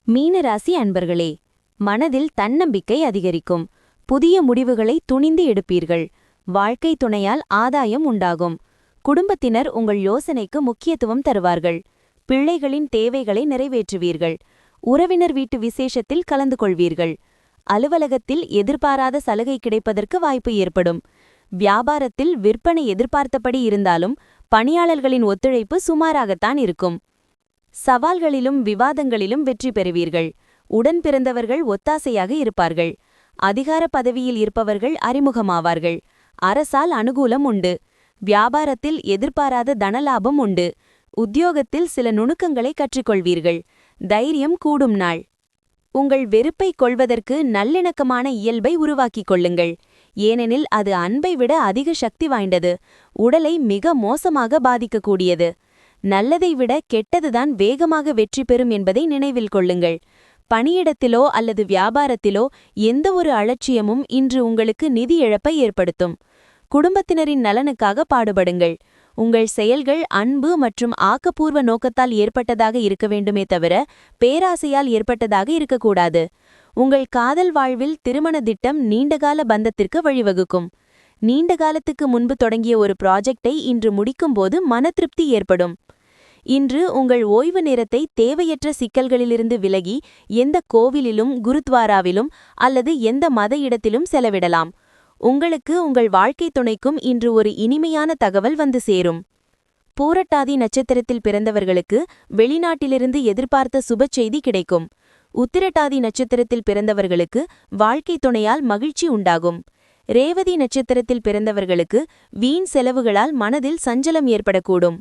மீனராசி அன்பர்களே, மனதில் தன்னம்பிக்கை அதிகரிக்கும். புதிய முடிவுகளை துணிந்து எடுப்பீர்கள். வாழ்க்கை துணையால் ஆதாயம் உண்டாகும். குடும்பத்தினர் உங்கள் யோசனைக்கு முக்கியத்துவம் தருவார்கள். பிள்ளைகளின் தேவைகளை நிறைவேற்றுவீர்கள். உறவினர் வீட்டு விசேஷத்தில் கலந்து கொள்வீர்கள். அலுவலகத்தில் எதிர்பாராத சலுகை கிடைப்பதற்கு வாய்ப்பு ஏற்படும். வியாபாரத்தில் விற்பனை எதிர்பார்த்தபடி இருந்தாலும் பணியாளர்களின் ஒத்துழைப்பு சுமாராகத்தான் இருக்கும். சவால்களிலும் விவாதங்களிலும் வெற்றி பெறுவீர்கள். உடன் பிறந்தவர்கள் ஒத்தாசையாக இருப்பார்கள். அதிகார பதவியில் இருப்பவர்கள் அறிமுகமாவார்கள். அரசால் அனுகூலம் உண்டு. வியாபாரத்தில் எதிர்பாராத தனலாபம் உண்டு. உத்தியோகத்தில் சில நுணுக்கங்களை கற்றுக்கொள்வீர்கள். தைரியம் கூடும் நாள். உங்கள் வெறுப்பை கொள்வதற்கு நல்லிணக்கமான இயல்பை உருவாக்கிக் கொள்ளுங்கள். ஏனெனில் அது அன்பை விட அதிக சக்தி வாய்ந்தது. உடலை மிக மோசமாக பாதிக்கக்கூடியது. நல்லதை விட கெட்டதுதான் வேகமாக வெற்றி பெறும் என்பதை நினைவில் கொள்ளுங்கள். பணியிடத்திலோ அல்லது வியாபாரத்திலோ எந்த ஒரு அலட்சியமும் இன்று உங்களுக்கு நிதி இழப்பை ஏற்படுத்தும். குடும்பத்தினரின் நலனுக்காக பாடுபடுங்கள். உங்கள் செயல்கள் அன்பு மற்றும் ஆக்கப்பூர்வ நோக்கத்தால் ஏற்பட்டதாக இருக்க வேண்டுமே தவிர பேராசையால் ஏற்பட்டதாக இருக்கக்கூடாது. உங்கள் காதல் வாழ்வில் திருமண திட்டம் நீண்டகால பந்தத்திற்கு வழிவகுக்கும். நீண்ட காலத்துக்கு முன்பு தொடங்கிய ஒரு ப்ராஜெக்டை இன்று முடிக்கும்போது மனதிருப்தி ஏற்படும். இன்று உங்கள் ஓய்வு நேரத்தை தேவையற்ற சிக்கல்களிலிருந்து விலகி எந்த கோவிலிலும் குருத்வாராவிலும் அல்லது எந்த மத இடத்திலும் செலவிடலாம். உங்களுக்கு உங்கள் வாழ்க்கை துணைக்கும் இன்று ஒரு இனிமையான தகவல் வந்து சேரும். பூரட்டாதி நட்சத்திரத்தில் பிறந்தவர்களுக்கு வெளிநாட்டிலிருந்து எதிர்பார்த்த சுப செய்தி கிடைக்கும். உத்திரட்டாதி நட்சத்திரத்தில் பிறந்தவர்களுக்கு வாழ்க்கை துணையால் மகிழ்ச்சி உண்டாகும். ரேவதி நட்சத்திரத்தில் பிறந்தவர்களுக்கு வீண் செலவுகளால் மனதில் சஞ்சலம் ஏற்படக்கூடும்.